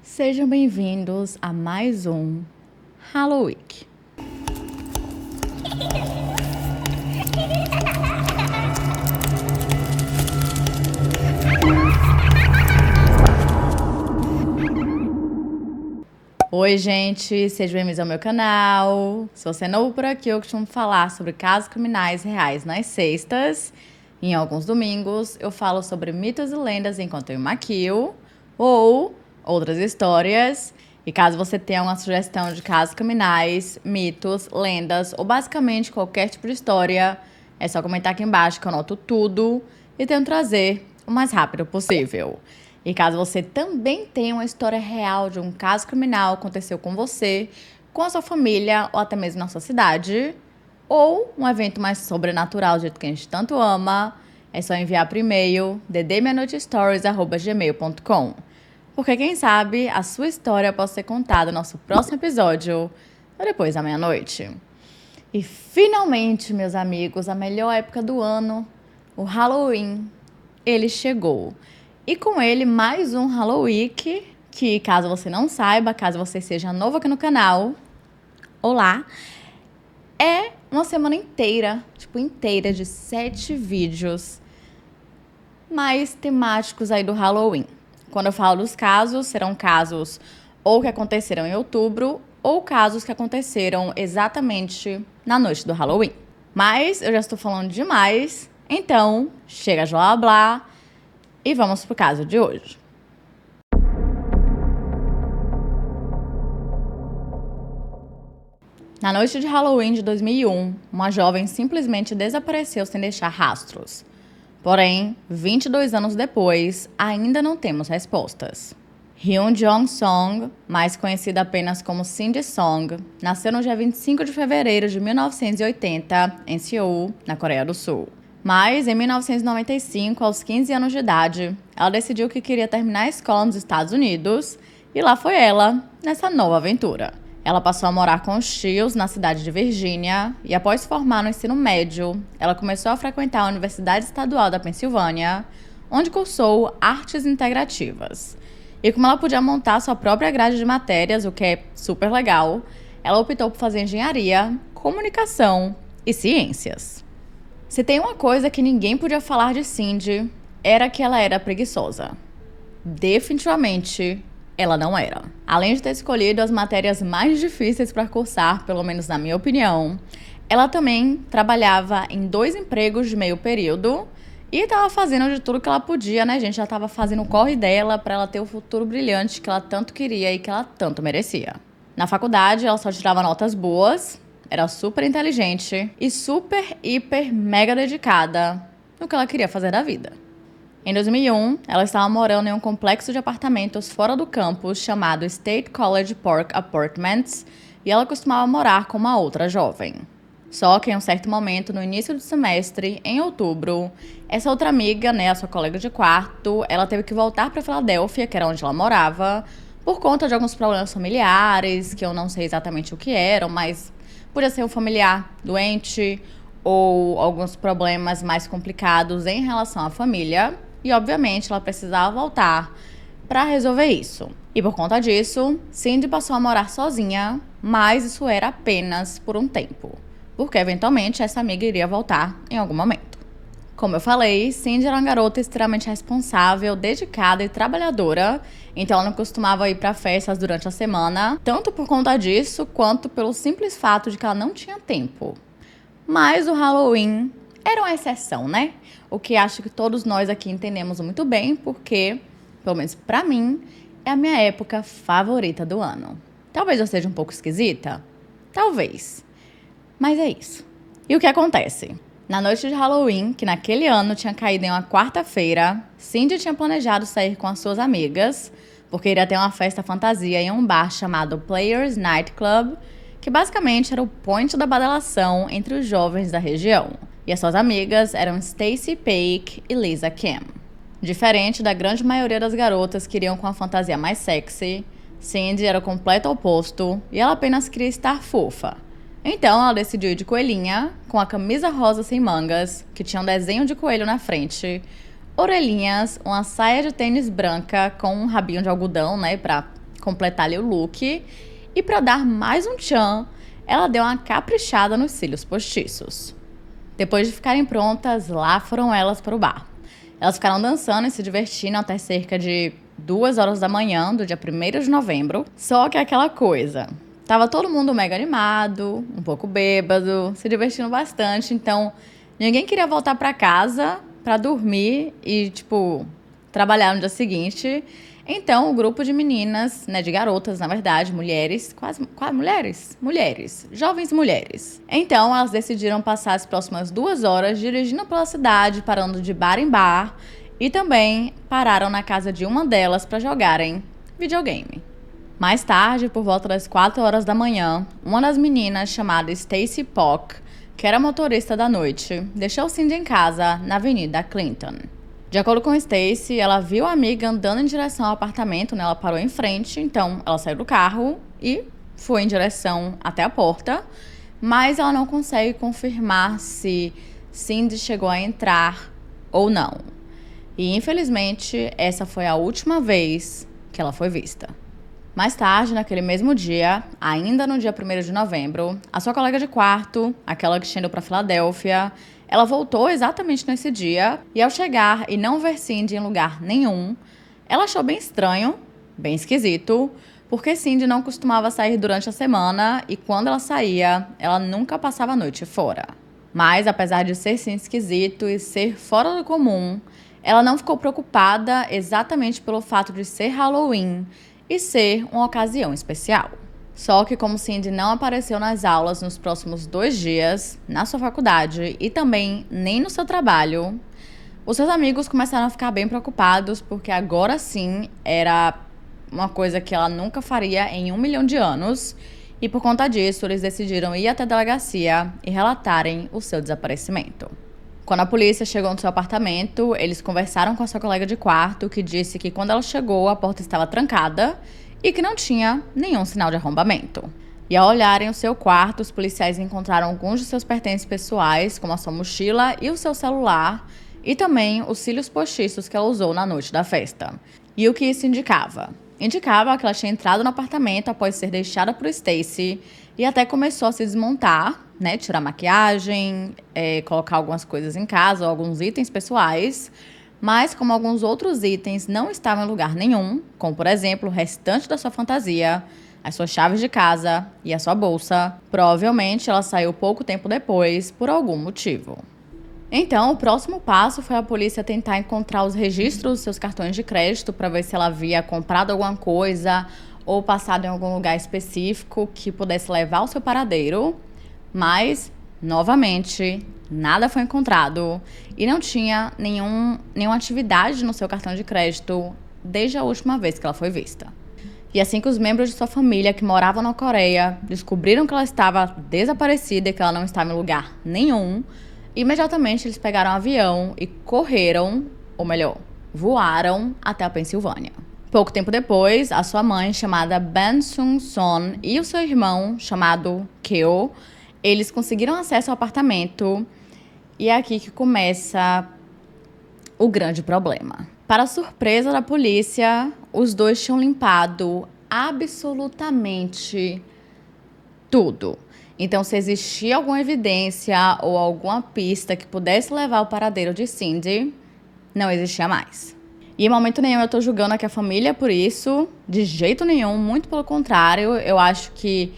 Sejam bem-vindos a mais um Halloween. Oi, gente, sejam bem-vindos ao meu canal. Se você é novo por aqui, eu costumo falar sobre casos criminais reais nas sextas. Em alguns domingos, eu falo sobre mitos e lendas enquanto eu maquio, ou outras histórias. E caso você tenha uma sugestão de casos criminais, mitos, lendas, ou basicamente qualquer tipo de história, é só comentar aqui embaixo que eu anoto tudo e tento trazer o mais rápido possível. E caso você também tenha uma história real de um caso criminal que aconteceu com você, com a sua família ou até mesmo na sua cidade, ou um evento mais sobrenatural do jeito que a gente tanto ama, é só enviar por e-mail ddmeanoitestories@gmail.com. Porque quem sabe a sua história pode ser contada no nosso próximo episódio, ou depois da meia-noite. E finalmente, meus amigos, a melhor época do ano, o Halloween, ele chegou. E com ele, mais um Halloween, que caso você não saiba, caso você seja novo aqui no canal, olá, é uma semana inteira, inteira de 7 vídeos mais temáticos aí do Halloween. Quando eu falo dos casos, serão casos ou que aconteceram em outubro, ou casos que aconteceram exatamente na noite do Halloween. Mas eu já estou falando demais, então chega de blá blá. E vamos pro caso de hoje. Na noite de Halloween de 2001, uma jovem simplesmente desapareceu sem deixar rastros. Porém, 22 anos depois, ainda não temos respostas. Hyun Jong-song, mais conhecida apenas como Cindy Song, nasceu no dia 25 de fevereiro de 1980, em Seul, na Coreia do Sul. Mas, em 1995, aos 15 anos de idade, ela decidiu que queria terminar a escola nos Estados Unidos e lá foi ela, nessa nova aventura. Ela passou a morar com os tios na cidade de Virgínia e, após se formar no ensino médio, ela começou a frequentar a Universidade Estadual da Pensilvânia, onde cursou artes integrativas. E como ela podia montar sua própria grade de matérias, o que é super legal, ela optou por fazer engenharia, comunicação e ciências. Se tem uma coisa que ninguém podia falar de Cindy, era que ela era preguiçosa. Definitivamente, ela não era. Além de ter escolhido as matérias mais difíceis para cursar, pelo menos na minha opinião, ela também trabalhava em 2 empregos de meio período e estava fazendo de tudo que ela podia, né, gente? Já estava fazendo o corre dela para ela ter o futuro brilhante que ela tanto queria e que ela tanto merecia. Na faculdade, ela só tirava notas boas, era super inteligente e super, hiper, mega dedicada no que ela queria fazer da vida. Em 2001, ela estava morando em um complexo de apartamentos fora do campus chamado State College Park Apartments e ela costumava morar com uma outra jovem. Só que em um certo momento, no início do semestre, em outubro, essa outra amiga, a sua colega de quarto, ela teve que voltar para Filadélfia, que era onde ela morava, por conta de alguns problemas familiares, que eu não sei exatamente o que eram, mas podia ser um familiar doente ou alguns problemas mais complicados em relação à família. E, obviamente, ela precisava voltar para resolver isso. E, por conta disso, Cindy passou a morar sozinha, mas isso era apenas por um tempo. Porque, eventualmente, essa amiga iria voltar em algum momento. Como eu falei, Cindy era uma garota extremamente responsável, dedicada e trabalhadora, então ela não costumava ir para festas durante a semana, tanto por conta disso, quanto pelo simples fato de que ela não tinha tempo. Mas o Halloween era uma exceção, né? O que acho que todos nós aqui entendemos muito bem, porque, pelo menos pra mim, é a minha época favorita do ano. Talvez eu seja um pouco esquisita? Talvez. Mas é isso. E o que acontece? Na noite de Halloween, que naquele ano tinha caído em uma quarta-feira, Cindy tinha planejado sair com as suas amigas, porque iria ter uma festa fantasia em um bar chamado Players Night Club, que basicamente era o point da badalação entre os jovens da região. E as suas amigas eram Stacy Paik e Lisa Kim. Diferente da grande maioria das garotas que iriam com a fantasia mais sexy, Cindy era o completo oposto e ela apenas queria estar fofa. Então ela decidiu ir de coelhinha, com a camisa rosa sem mangas, que tinha um desenho de coelho na frente, orelhinhas, uma saia de tênis branca com um rabinho de algodão, pra completar ali o look. E para dar mais um tchan, ela deu uma caprichada nos cílios postiços. Depois de ficarem prontas, lá foram elas para o bar. Elas ficaram dançando e se divertindo até cerca de 2 horas da manhã do dia 1º de novembro. Só que aquela coisa, tava todo mundo mega animado, um pouco bêbado, se divertindo bastante. Então, ninguém queria voltar para casa para dormir e, trabalhar no dia seguinte. Então, o grupo de meninas, de garotas, na verdade, mulheres, quase mulheres? Mulheres, jovens mulheres. Então, elas decidiram passar as próximas 2 horas dirigindo pela cidade, parando de bar em bar, e também pararam na casa de uma delas para jogarem videogame. Mais tarde, por volta das 4 horas da manhã, uma das meninas, chamada Stacy Pock, que era motorista da noite, deixou Cindy em casa, na Avenida Clinton. De acordo com Stacy, ela viu a amiga andando em direção ao apartamento, Ela parou em frente, então ela saiu do carro e foi em direção até a porta, mas ela não consegue confirmar se Cindy chegou a entrar ou não. E, infelizmente, essa foi a última vez que ela foi vista. Mais tarde, naquele mesmo dia, ainda no dia 1º de novembro, a sua colega de quarto, aquela que tinha ido para Filadélfia, ela voltou exatamente nesse dia e, ao chegar e não ver Cindy em lugar nenhum, ela achou bem estranho, bem esquisito, porque Cindy não costumava sair durante a semana e, quando ela saía, ela nunca passava a noite fora. Mas, apesar de ser sim esquisito e ser fora do comum, ela não ficou preocupada exatamente pelo fato de ser Halloween e ser uma ocasião especial. Só que, como Cindy não apareceu nas aulas nos próximos 2 dias, na sua faculdade e também nem no seu trabalho, os seus amigos começaram a ficar bem preocupados, porque agora sim era uma coisa que ela nunca faria em 1 milhão de anos, e por conta disso eles decidiram ir até a delegacia e relatarem o seu desaparecimento. Quando a polícia chegou no seu apartamento, eles conversaram com a sua colega de quarto, que disse que quando ela chegou, a porta estava trancada e que não tinha nenhum sinal de arrombamento. E ao olharem o seu quarto, os policiais encontraram alguns de seus pertences pessoais, como a sua mochila e o seu celular, e também os cílios postiços que ela usou na noite da festa. E o que isso indicava? Indicava que ela tinha entrado no apartamento após ser deixada por Stacy e até começou a se desmontar, tirar maquiagem, colocar algumas coisas em casa, alguns itens pessoais. Mas, como alguns outros itens não estavam em lugar nenhum, como, por exemplo, o restante da sua fantasia, as suas chaves de casa e a sua bolsa, provavelmente ela saiu pouco tempo depois, por algum motivo. Então, o próximo passo foi a polícia tentar encontrar os registros dos seus cartões de crédito para ver se ela havia comprado alguma coisa ou passado em algum lugar específico que pudesse levar ao seu paradeiro. Mas, novamente, nada foi encontrado e não tinha nenhuma atividade no seu cartão de crédito desde a última vez que ela foi vista. E assim que os membros de sua família que moravam na Coreia descobriram que ela estava desaparecida e que ela não estava em lugar nenhum, imediatamente eles pegaram um avião e correram, ou melhor, voaram até a Pensilvânia. Pouco tempo depois, a sua mãe, chamada Ben Sung-son, e o seu irmão, chamado Keo, eles conseguiram acesso ao apartamento e é aqui que começa o grande problema. Para a surpresa da polícia, os dois tinham limpado absolutamente tudo. Então, se existia alguma evidência ou alguma pista que pudesse levar ao paradeiro de Cindy, não existia mais. E em momento nenhum eu tô julgando aqui a família por isso, de jeito nenhum, muito pelo contrário, eu acho que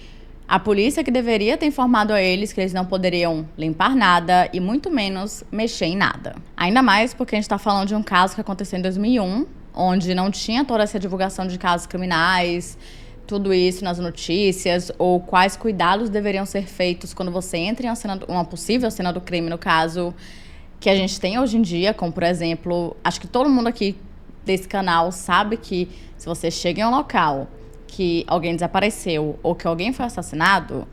a polícia que deveria ter informado a eles que eles não poderiam limpar nada e muito menos mexer em nada. Ainda mais porque a gente tá falando de um caso que aconteceu em 2001, onde não tinha toda essa divulgação de casos criminais, tudo isso nas notícias, ou quais cuidados deveriam ser feitos quando você entra em uma possível cena do crime, no caso, que a gente tem hoje em dia, como por exemplo, acho que todo mundo aqui desse canal sabe que se você chega em um local que alguém desapareceu ou que alguém foi assassinado,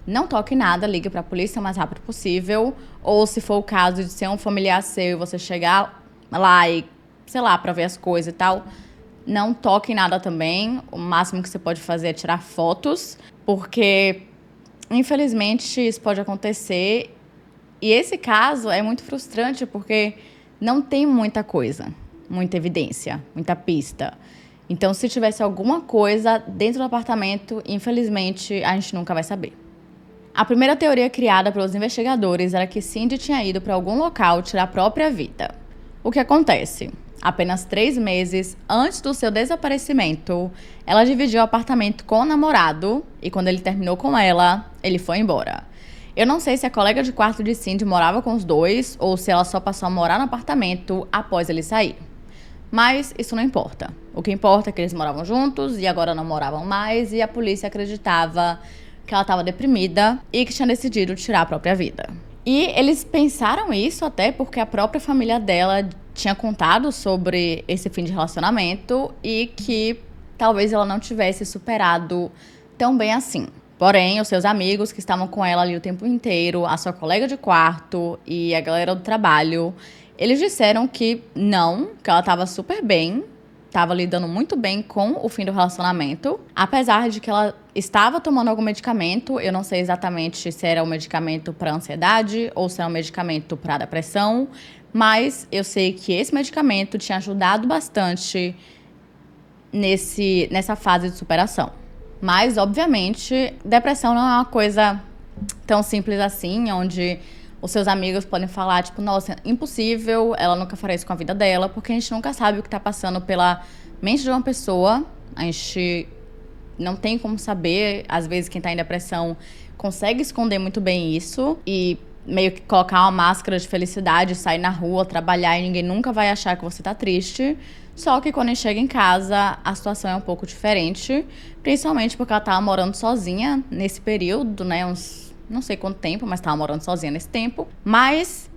não toque nada, ligue para a polícia o mais rápido possível, ou se for o caso de ser um familiar seu e você chegar lá e, sei lá, para ver as coisas e tal, não toque em nada também. O máximo que você pode fazer é tirar fotos, porque infelizmente isso pode acontecer. E esse caso é muito frustrante porque não tem muita coisa, muita evidência, muita pista. Então, se tivesse alguma coisa dentro do apartamento, infelizmente, a gente nunca vai saber. A primeira teoria criada pelos investigadores era que Cindy tinha ido para algum local tirar a própria vida. O que acontece? Apenas 3 meses antes do seu desaparecimento, ela dividiu o apartamento com o namorado e quando ele terminou com ela, ele foi embora. Eu não sei se a colega de quarto de Cindy morava com os dois ou se ela só passou a morar no apartamento após ele sair. Mas isso não importa. O que importa é que eles moravam juntos e agora não moravam mais e a polícia acreditava que ela estava deprimida e que tinha decidido tirar a própria vida. E eles pensaram isso até porque a própria família dela tinha contado sobre esse fim de relacionamento e que talvez ela não tivesse superado tão bem assim. Porém, os seus amigos que estavam com ela ali o tempo inteiro, a sua colega de quarto e a galera do trabalho, eles disseram que não, que ela estava super bem, estava lidando muito bem com o fim do relacionamento, apesar de que ela estava tomando algum medicamento. Eu não sei exatamente se era um medicamento para ansiedade ou se era um medicamento para depressão, mas eu sei que esse medicamento tinha ajudado bastante nessa fase de superação. Mas, obviamente, depressão não é uma coisa tão simples assim, onde os seus amigos podem falar, tipo, nossa, impossível, ela nunca fará isso com a vida dela, porque a gente nunca sabe o que tá passando pela mente de uma pessoa, a gente não tem como saber, às vezes quem tá em depressão consegue esconder muito bem isso e meio que colocar uma máscara de felicidade, sair na rua, trabalhar e ninguém nunca vai achar que você tá triste. Só que quando a gente chega em casa, a situação é um pouco diferente, principalmente porque ela tava morando sozinha nesse período, né, não sei quanto tempo, mas estava morando sozinha nesse tempo. Mas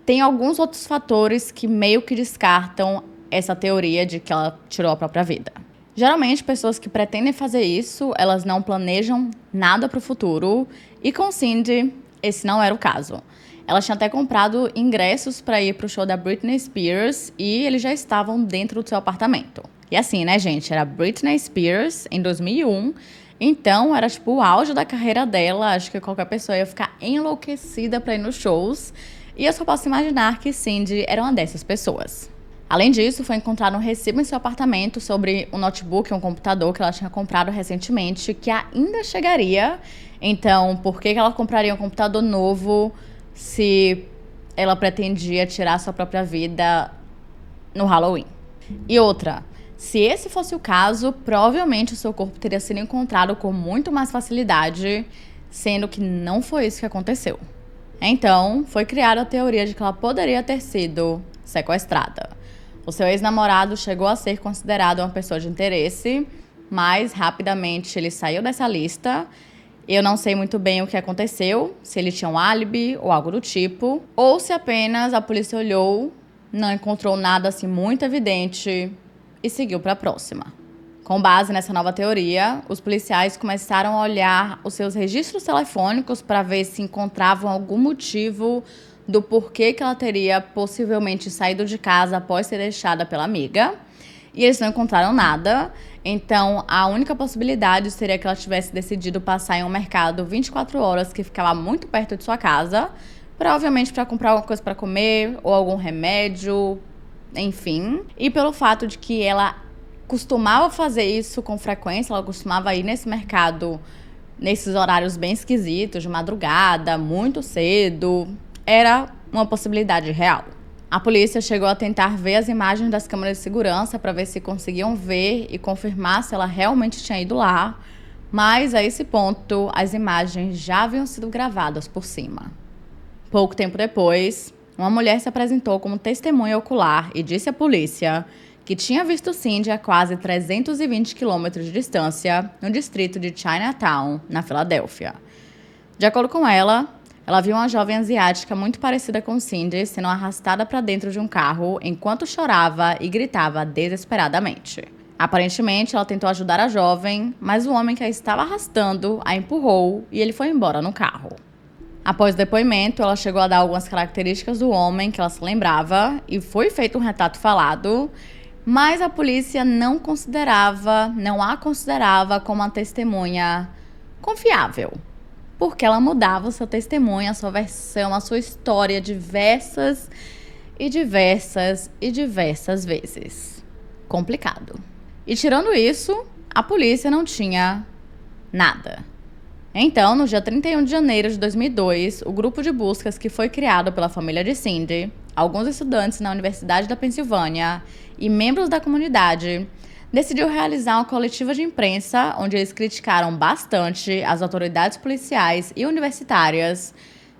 tem alguns outros fatores que meio que descartam essa teoria de que ela tirou a própria vida. Geralmente, pessoas que pretendem fazer isso, elas não planejam nada para o futuro. E com Cindy, esse não era o caso. Ela tinha até comprado ingressos para ir para o show da Britney Spears e eles já estavam dentro do seu apartamento. E assim, né, gente? Era Britney Spears em 2001. Então, era tipo o auge da carreira dela. Acho que qualquer pessoa ia ficar enlouquecida pra ir nos shows. E eu só posso imaginar que Cindy era uma dessas pessoas. Além disso, foi encontrado um recibo em seu apartamento sobre um notebook e um computador que ela tinha comprado recentemente, que ainda chegaria. Então, por que ela compraria um computador novo se ela pretendia tirar sua própria vida no Halloween? E outra, se esse fosse o caso, provavelmente o seu corpo teria sido encontrado com muito mais facilidade, sendo que não foi isso que aconteceu. Então, foi criada a teoria de que ela poderia ter sido sequestrada. O seu ex-namorado chegou a ser considerado uma pessoa de interesse, mas rapidamente ele saiu dessa lista. Eu não sei muito bem o que aconteceu, se ele tinha um álibi ou algo do tipo, ou se apenas a polícia olhou, não encontrou nada assim muito evidente e seguiu para a próxima. Com base nessa nova teoria, os policiais começaram a olhar os seus registros telefônicos para ver se encontravam algum motivo do porquê que ela teria possivelmente saído de casa após ser deixada pela amiga. E eles não encontraram nada. Então, a única possibilidade seria que ela tivesse decidido passar em um mercado 24 horas que ficava muito perto de sua casa, provavelmente para comprar alguma coisa para comer ou algum remédio, enfim. E pelo fato de que ela costumava fazer isso com frequência, ela costumava ir nesse mercado nesses horários bem esquisitos, de madrugada, muito cedo, era uma possibilidade real. A polícia chegou a tentar ver as imagens das câmeras de segurança para ver se conseguiam ver e confirmar se ela realmente tinha ido lá, mas a esse ponto as imagens já haviam sido gravadas por cima. Pouco tempo depois, uma mulher se apresentou como testemunha ocular e disse à polícia que tinha visto Cindy a quase 320 quilômetros de distância no distrito de Chinatown, na Filadélfia. De acordo com ela viu uma jovem asiática muito parecida com Cindy sendo arrastada para dentro de um carro enquanto chorava e gritava desesperadamente. Aparentemente, ela tentou ajudar a jovem, mas o homem que a estava arrastando a empurrou e ele foi embora no carro. Após o depoimento, ela chegou a dar algumas características do homem que ela se lembrava e foi feito um retrato falado, mas a polícia não a considerava como uma testemunha confiável, porque ela mudava o seu testemunho, a sua versão, a sua história diversas vezes. Complicado. E tirando isso, a polícia não tinha nada. Então, no dia 31 de janeiro de 2002, o grupo de buscas que foi criado pela família de Cindy, alguns estudantes na Universidade da Pensilvânia e membros da comunidade, decidiu realizar uma coletiva de imprensa onde eles criticaram bastante as autoridades policiais e universitárias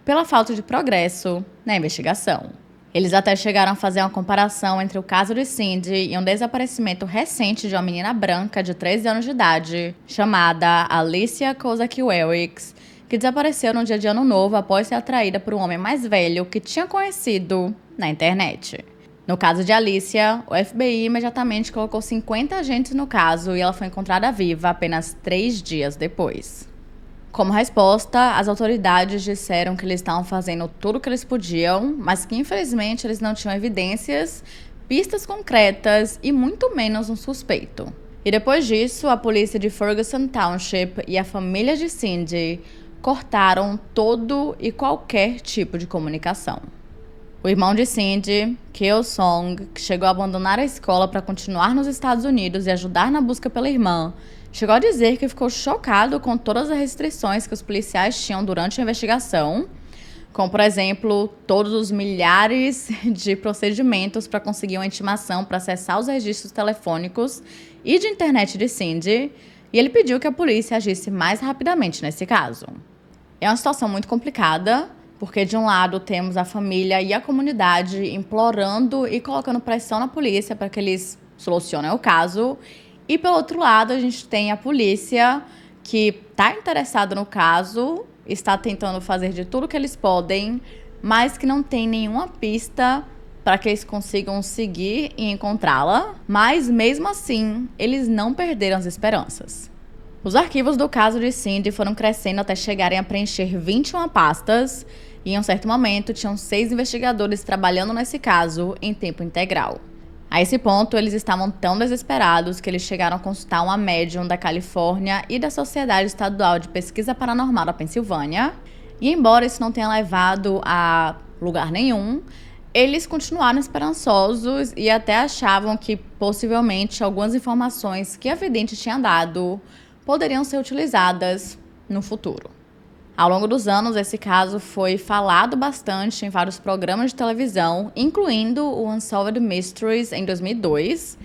pela falta de progresso na investigação. Eles até chegaram a fazer uma comparação entre o caso de Cindy e um desaparecimento recente de uma menina branca de 13 anos de idade, chamada Alicia Kozakiewicz, que desapareceu no dia de Ano Novo após ser atraída por um homem mais velho que tinha conhecido na internet. No caso de Alicia, o FBI imediatamente colocou 50 agentes no caso e ela foi encontrada viva apenas 3 dias depois. Como resposta, as autoridades disseram que eles estavam fazendo tudo o que eles podiam, mas que infelizmente eles não tinham evidências, pistas concretas e muito menos um suspeito. E depois disso, a polícia de Ferguson Township e a família de Cindy cortaram todo e qualquer tipo de comunicação. O irmão de Cindy, Keo Song, que chegou a abandonar a escola para continuar nos Estados Unidos e ajudar na busca pela irmã, chegou a dizer que ficou chocado com todas as restrições que os policiais tinham durante a investigação, como, por exemplo, todos os milhares de procedimentos para conseguir uma intimação para acessar os registros telefônicos e de internet de Cindy, e ele pediu que a polícia agisse mais rapidamente nesse caso. É uma situação muito complicada, porque de um lado temos a família e a comunidade implorando e colocando pressão na polícia para que eles solucionem o caso, e pelo outro lado a gente tem a polícia que está interessada no caso, está tentando fazer de tudo que eles podem, mas que não tem nenhuma pista para que eles consigam seguir e encontrá-la, mas mesmo assim eles não perderam as esperanças. Os arquivos do caso de Cindy foram crescendo até chegarem a preencher 21 pastas e em um certo momento tinham 6 investigadores trabalhando nesse caso em tempo integral. A esse ponto, eles estavam tão desesperados que eles chegaram a consultar uma médium da Califórnia e da Sociedade Estadual de Pesquisa Paranormal da Pensilvânia. E embora isso não tenha levado a lugar nenhum, eles continuaram esperançosos e até achavam que possivelmente algumas informações que a vidente tinha dado poderiam ser utilizadas no futuro. Ao longo dos anos, esse caso foi falado bastante em vários programas de televisão, incluindo o Unsolved Mysteries em 2002,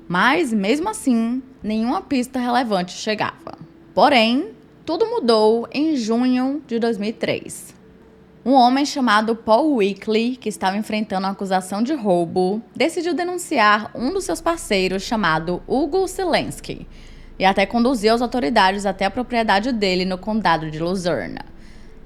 mas, mesmo assim, nenhuma pista relevante chegava. Porém, tudo mudou em junho de 2003. Um homem chamado Paul Weekly, que estava enfrentando uma acusação de roubo, decidiu denunciar um dos seus parceiros chamado Hugo Selensky, e até conduziu as autoridades até a propriedade dele no condado de Luzerne.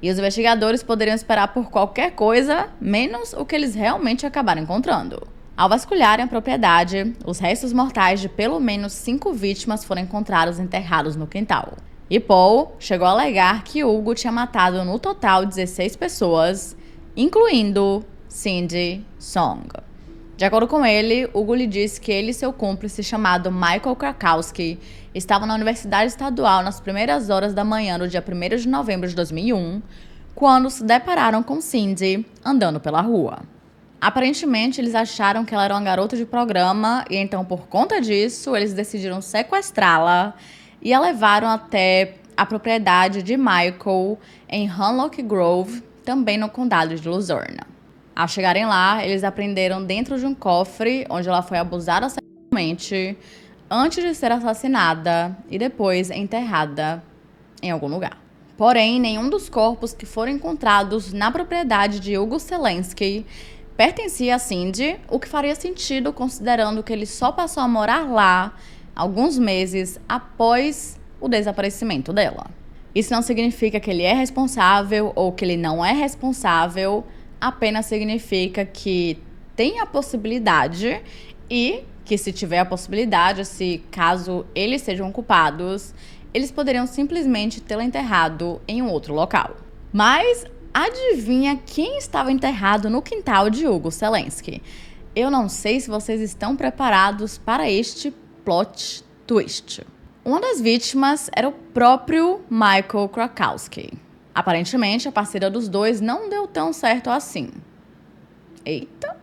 E os investigadores poderiam esperar por qualquer coisa, menos o que eles realmente acabaram encontrando. Ao vasculharem a propriedade, os restos mortais de pelo menos 5 vítimas foram encontrados enterrados no quintal. E Paul chegou a alegar que Hugo tinha matado no total 16 pessoas, incluindo Cindy Song. De acordo com ele, Hugo lhe disse que ele e seu cúmplice, chamado Michael Krakowski, estavam na Universidade Estadual nas primeiras horas da manhã do dia 1º de novembro de 2001, quando se depararam com Cindy andando pela rua. Aparentemente, eles acharam que ela era uma garota de programa e então, por conta disso, eles decidiram sequestrá-la e a levaram até a propriedade de Michael em Hunlock Grove, também no condado de Luzerne. Ao chegarem lá, eles apreenderam dentro de um cofre onde ela foi abusada sexualmente antes de ser assassinada e depois enterrada em algum lugar. Porém, nenhum dos corpos que foram encontrados na propriedade de Hugo Selensky pertencia a Cindy, o que faria sentido considerando que ele só passou a morar lá alguns meses após o desaparecimento dela. Isso não significa que ele é responsável ou que ele não é responsável, apenas significa que tem a possibilidade e que se tiver a possibilidade, se caso eles sejam culpados, eles poderiam simplesmente tê-la enterrado em um outro local. Mas adivinha quem estava enterrado no quintal de Hugo Selensky? Eu não sei se vocês estão preparados para este plot twist. Uma das vítimas era o próprio Michael Krakowski. Aparentemente, a parceira dos dois não deu tão certo assim. Eita!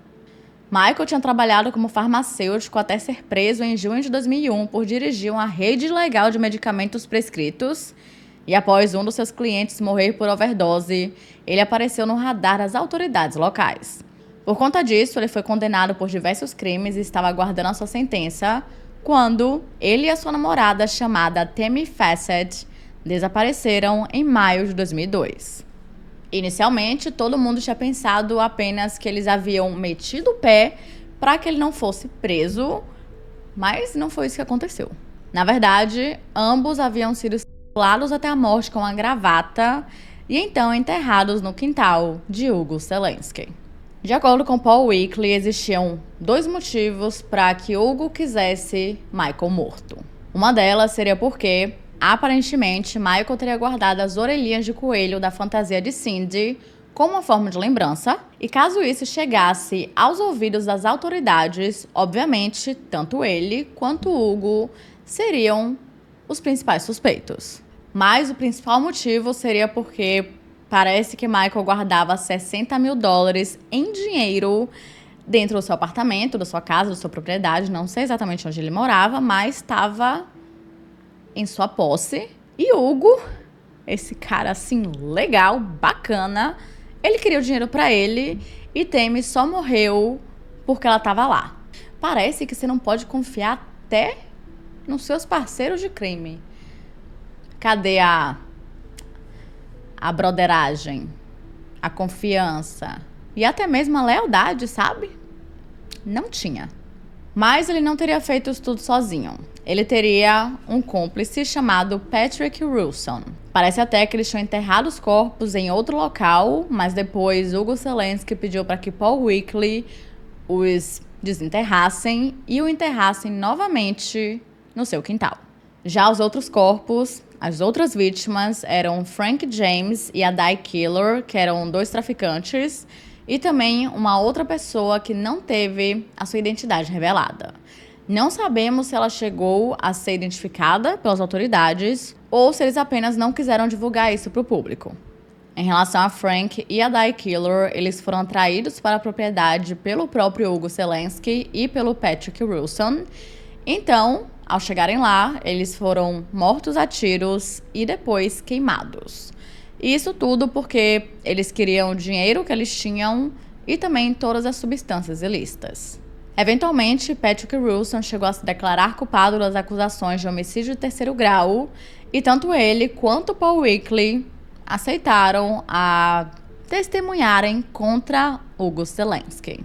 Michael tinha trabalhado como farmacêutico até ser preso em junho de 2001 por dirigir uma rede ilegal de medicamentos prescritos. E após um dos seus clientes morrer por overdose, ele apareceu no radar das autoridades locais. Por conta disso, ele foi condenado por diversos crimes e estava aguardando a sua sentença quando ele e a sua namorada, chamada Tammy Fassett, desapareceram em maio de 2002. Inicialmente, todo mundo tinha pensado apenas que eles haviam metido o pé para que ele não fosse preso, mas não foi isso que aconteceu. Na verdade, ambos haviam sido estrangulados até a morte com uma gravata e então enterrados no quintal de Hugo Selenski. De acordo com Paul Weekly, existiam 2 motivos para que Hugo quisesse Michael morto. Uma delas seria porque, aparentemente, Michael teria guardado as orelhinhas de coelho da fantasia de Cindy como uma forma de lembrança, e caso isso chegasse aos ouvidos das autoridades, obviamente, tanto ele quanto Hugo seriam os principais suspeitos. Mas o principal motivo seria porque parece que Michael guardava $60 mil em dinheiro dentro do seu apartamento, da sua casa, da sua propriedade. Não sei exatamente onde ele morava, mas estava em sua posse. E Hugo, esse cara assim, legal, bacana, ele queria o dinheiro pra ele e Tammy só morreu porque ela tava lá. Parece que você não pode confiar até nos seus parceiros de crime. Cadê a broderagem, a confiança e até mesmo a lealdade, sabe? Não tinha. Mas ele não teria feito isso tudo sozinho. Ele teria um cúmplice chamado Patrick Wilson. Parece até que eles tinham enterrado os corpos em outro local, mas depois Hugo Selenski pediu para que Paul Weekly os desenterrassem e o enterrassem novamente no seu quintal. Já os outros corpos, as outras vítimas, eram Frank James e a Di Killer, que eram 2 traficantes, e também uma outra pessoa que não teve a sua identidade revelada. Não sabemos se ela chegou a ser identificada pelas autoridades ou se eles apenas não quiseram divulgar isso para o público. Em relação a Frank e a Di Killer, eles foram atraídos para a propriedade pelo próprio Hugo Selenski e pelo Patrick Wilson. Então, ao chegarem lá, eles foram mortos a tiros e depois queimados. E isso tudo porque eles queriam o dinheiro que eles tinham e também todas as substâncias ilícitas. Eventualmente, Patrick Wilson chegou a se declarar culpado das acusações de homicídio de 3º grau e tanto ele quanto Paul Weekly aceitaram a testemunharem contra Hugo Selenski.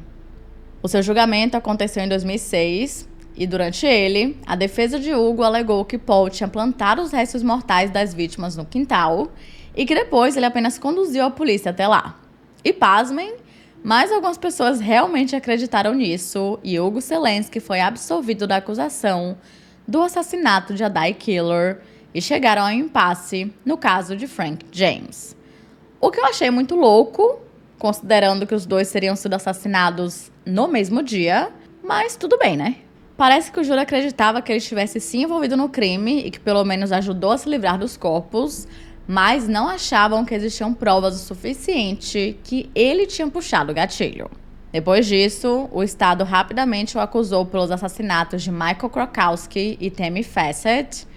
O seu julgamento aconteceu em 2006 e durante ele, a defesa de Hugo alegou que Paul tinha plantado os restos mortais das vítimas no quintal e que depois ele apenas conduziu a polícia até lá. E pasmem, mas algumas pessoas realmente acreditaram nisso e Hugo Selenski foi absolvido da acusação do assassinato de Di Killer e chegaram ao impasse no caso de Frank James. O que eu achei muito louco, considerando que os 2 teriam sido assassinados no mesmo dia, mas tudo bem, né? Parece que o júri acreditava que ele estivesse sim envolvido no crime e que pelo menos ajudou a se livrar dos corpos, mas não achavam que existiam provas o suficiente que ele tinha puxado o gatilho. Depois disso, o Estado rapidamente o acusou pelos assassinatos de Michael Krokowski e Tammy Fassett,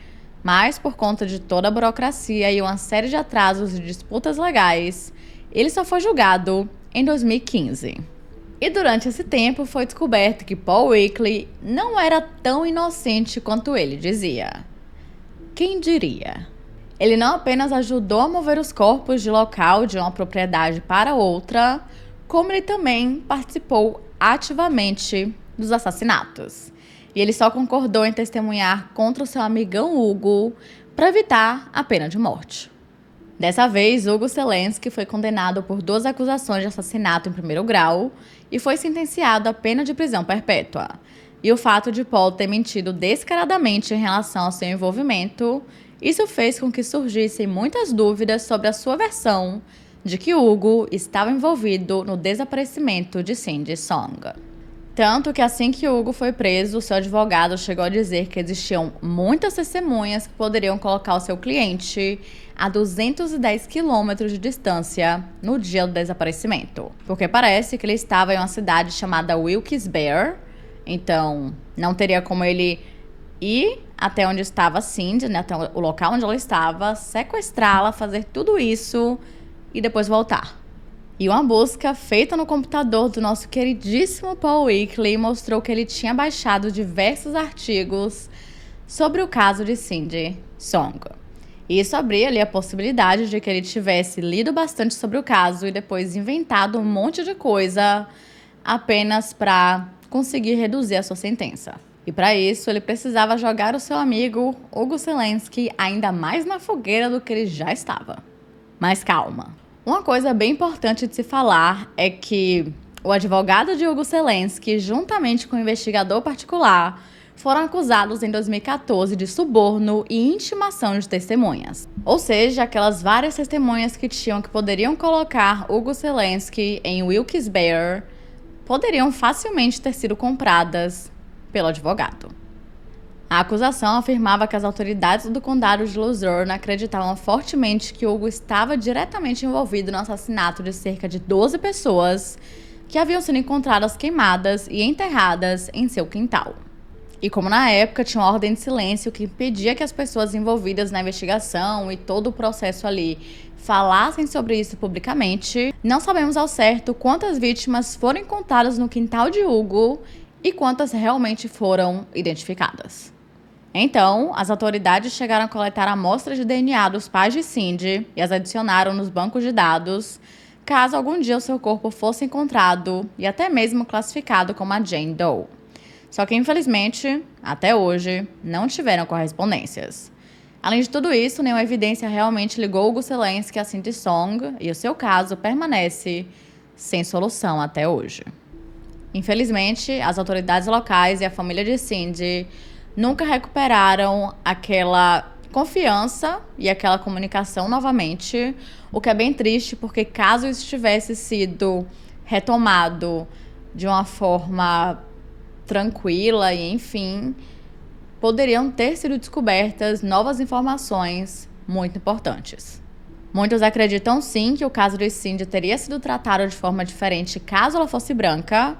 mas por conta de toda a burocracia e uma série de atrasos e disputas legais, ele só foi julgado em 2015. E durante esse tempo foi descoberto que Paul Weekly não era tão inocente quanto ele dizia. Quem diria? Ele não apenas ajudou a mover os corpos de local de uma propriedade para outra, como ele também participou ativamente dos assassinatos. E ele só concordou em testemunhar contra o seu amigão Hugo para evitar a pena de morte. Dessa vez, Hugo Selenski foi condenado por 2 acusações de assassinato em 1º grau e foi sentenciado à pena de prisão perpétua. E o fato de Paul ter mentido descaradamente em relação ao seu envolvimento, isso fez com que surgissem muitas dúvidas sobre a sua versão de que Hugo estava envolvido no desaparecimento de Cindy Song. Tanto que assim que Hugo foi preso, seu advogado chegou a dizer que existiam muitas testemunhas que poderiam colocar o seu cliente a 210 quilômetros de distância no dia do desaparecimento. Porque parece que ele estava em uma cidade chamada Wilkes-Barre, então não teria como ele ir até onde estava Cindy, né, até o local onde ela estava, sequestrá-la, fazer tudo isso e depois voltar. E uma busca feita no computador do nosso queridíssimo Paul Weekly mostrou que ele tinha baixado diversos artigos sobre o caso de Cindy Song. E isso abria ali a possibilidade de que ele tivesse lido bastante sobre o caso e depois inventado um monte de coisa apenas para conseguir reduzir a sua sentença. E para isso, ele precisava jogar o seu amigo Hugo Selenski ainda mais na fogueira do que ele já estava. Mas calma. Uma coisa bem importante de se falar é que o advogado de Hugo Selenski, juntamente com o investigador particular, foram acusados em 2014 de suborno e intimação de testemunhas. Ou seja, aquelas várias testemunhas que poderiam colocar Hugo Selenski em Wilkes-Barre poderiam facilmente ter sido compradas pelo advogado. A acusação afirmava que as autoridades do condado de Luzerne acreditavam fortemente que Hugo estava diretamente envolvido no assassinato de cerca de 12 pessoas que haviam sido encontradas queimadas e enterradas em seu quintal. E como na época tinha uma ordem de silêncio que impedia que as pessoas envolvidas na investigação e todo o processo ali falassem sobre isso publicamente, não sabemos ao certo quantas vítimas foram encontradas no quintal de Hugo e quantas realmente foram identificadas. Então, as autoridades chegaram a coletar amostras de DNA dos pais de Cindy e as adicionaram nos bancos de dados, caso algum dia o seu corpo fosse encontrado e até mesmo classificado como a Jane Doe. Só que, infelizmente, até hoje, não tiveram correspondências. Além de tudo isso, nenhuma evidência realmente ligou Hugo Selenski a Cindy Song e o seu caso permanece sem solução até hoje. Infelizmente, as autoridades locais e a família de Cindy nunca recuperaram aquela confiança e aquela comunicação novamente, o que é bem triste, porque caso isso tivesse sido retomado de uma forma tranquila e, enfim, poderiam ter sido descobertas novas informações muito importantes. Muitos acreditam sim que o caso de Cindy teria sido tratado de forma diferente caso ela fosse branca,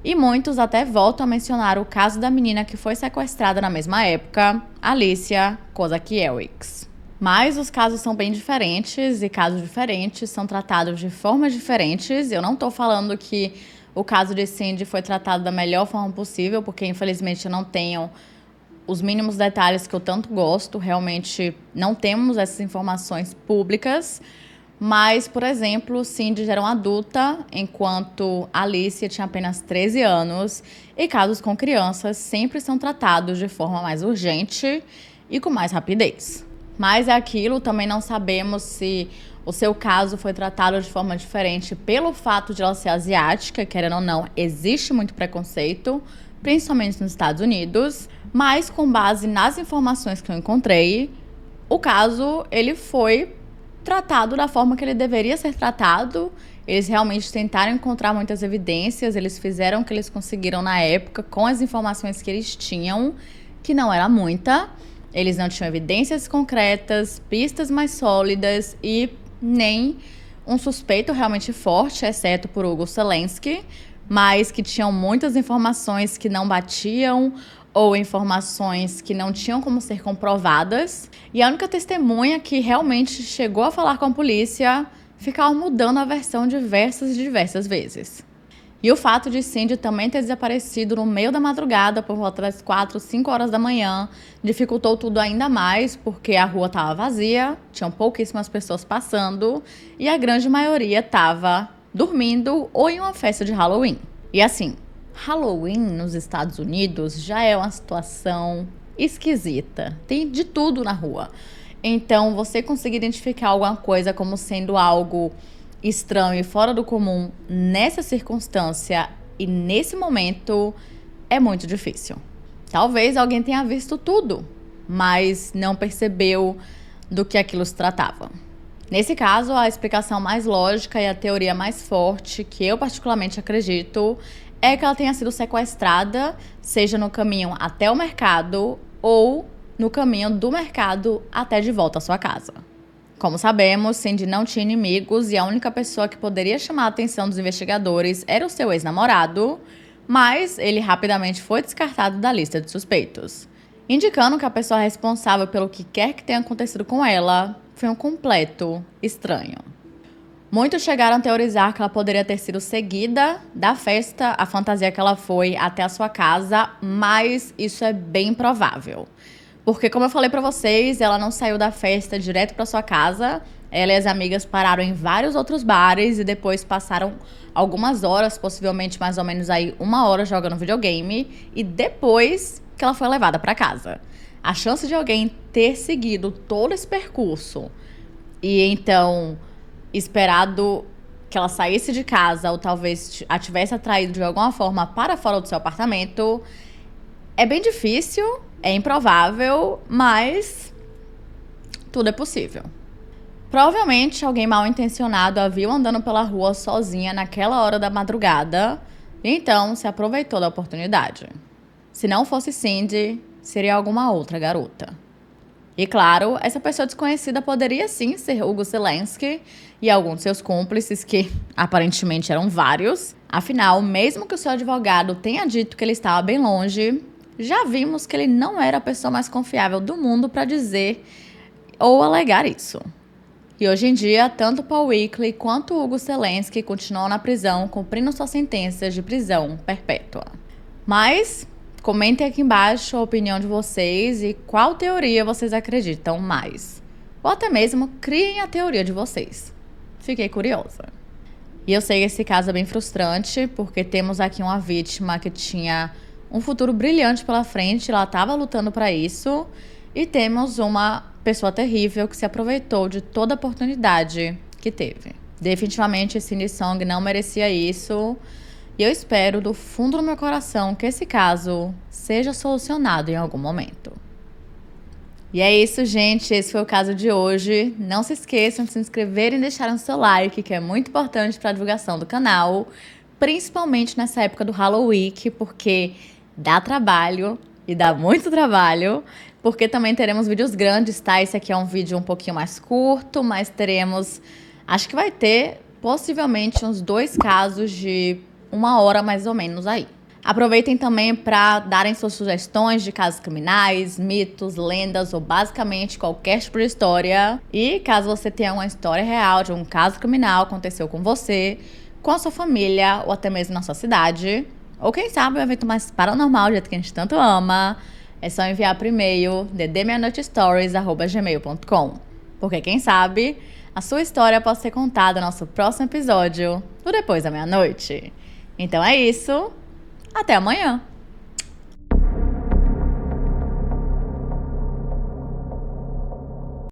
e muitos até voltam a mencionar o caso da menina que foi sequestrada na mesma época, Alicia Kozakiewicz. Mas os casos são bem diferentes e casos diferentes são tratados de formas diferentes. Eu não estou falando que o caso de Cindy foi tratado da melhor forma possível, porque infelizmente eu não tenho os mínimos detalhes que eu tanto gosto. Realmente não temos essas informações públicas. Mas, por exemplo, Cindy já era uma adulta, enquanto Alicia tinha apenas 13 anos. E casos com crianças sempre são tratados de forma mais urgente e com mais rapidez. Mas é aquilo, também não sabemos se o seu caso foi tratado de forma diferente pelo fato de ela ser asiática, querendo ou não, existe muito preconceito, principalmente nos Estados Unidos. Mas, com base nas informações que eu encontrei, o caso ele foi tratado da forma que ele deveria ser tratado. Eles realmente tentaram encontrar muitas evidências, eles fizeram o que eles conseguiram na época com as informações que eles tinham, que não era muita. Eles não tinham evidências concretas, pistas mais sólidas e nem um suspeito realmente forte, exceto por Hugo Selenski, mas que tinham muitas informações que não batiam ou informações que não tinham como ser comprovadas. E a única testemunha que realmente chegou a falar com a polícia ficava mudando a versão diversas vezes. E o fato de Cindy também ter desaparecido no meio da madrugada, por volta das 4, 5 horas da manhã, dificultou tudo ainda mais, porque a rua estava vazia, tinham pouquíssimas pessoas passando, e a grande maioria estava dormindo ou em uma festa de Halloween. E assim, Halloween nos Estados Unidos já é uma situação esquisita. Tem de tudo na rua. Então, você conseguir identificar alguma coisa como sendo algo estranho e fora do comum nessa circunstância e nesse momento é muito difícil. Talvez alguém tenha visto tudo, mas não percebeu do que aquilo se tratava. Nesse caso, a explicação mais lógica e a teoria mais forte, que eu particularmente acredito, é que ela tenha sido sequestrada, seja no caminho até o mercado ou no caminho do mercado até de volta à sua casa. Como sabemos, Cindy não tinha inimigos e a única pessoa que poderia chamar a atenção dos investigadores era o seu ex-namorado, mas ele rapidamente foi descartado da lista de suspeitos, indicando que a pessoa responsável pelo que quer que tenha acontecido com ela foi um completo estranho. Muitos chegaram a teorizar que ela poderia ter sido seguida da festa, a fantasia que ela foi, até a sua casa, mas isso é bem provável. Porque, como eu falei pra vocês, ela não saiu da festa direto pra sua casa. Ela e as amigas pararam em vários outros bares e depois passaram algumas horas, possivelmente mais ou menos aí 1 hora jogando videogame. E depois que ela foi levada pra casa. A chance de alguém ter seguido todo esse percurso e então esperado que ela saísse de casa ou talvez a tivesse atraído de alguma forma para fora do seu apartamento é bem difícil. É improvável, mas tudo é possível. Provavelmente alguém mal intencionado a viu andando pela rua sozinha naquela hora da madrugada e então se aproveitou da oportunidade. Se não fosse Cindy, seria alguma outra garota. E claro, essa pessoa desconhecida poderia sim ser Hugo Selenski e alguns de seus cúmplices, que aparentemente eram vários. Afinal, mesmo que o seu advogado tenha dito que ele estava bem longe, já vimos que ele não era a pessoa mais confiável do mundo para dizer ou alegar isso. E hoje em dia, tanto Paul Weakley quanto Hugo Selenski continuam na prisão, cumprindo suas sentenças de prisão perpétua. Mas comentem aqui embaixo a opinião de vocês e qual teoria vocês acreditam mais. Ou até mesmo criem a teoria de vocês. Fiquei curiosa. E eu sei que esse caso é bem frustrante, porque temos aqui uma vítima que tinha um futuro brilhante pela frente, ela estava lutando para isso. E temos uma pessoa terrível que se aproveitou de toda a oportunidade que teve. Definitivamente, Cindy Song não merecia isso. E eu espero do fundo do meu coração que esse caso seja solucionado em algum momento. E é isso, gente. Esse foi o caso de hoje. Não se esqueçam de se inscrever e deixar o seu like, que é muito importante para a divulgação do canal. Principalmente nessa época do Halloween, porque dá trabalho e dá muito trabalho, porque também teremos vídeos grandes, tá? Esse aqui é um vídeo um pouquinho mais curto, mas teremos, acho que vai ter possivelmente uns 2 casos de 1 hora mais ou menos aí. Aproveitem também para darem suas sugestões de casos criminais, mitos, lendas ou basicamente qualquer tipo de história. E caso você tenha uma história real de um caso criminal que aconteceu com você, com a sua família ou até mesmo na sua cidade, ou quem sabe um evento mais paranormal, do jeito que a gente tanto ama, é só enviar por e-mail ddmeanoitestories@gmail.com. Porque quem sabe a sua história pode ser contada no nosso próximo episódio, do Depois da Meia-Noite. Então é isso, até amanhã!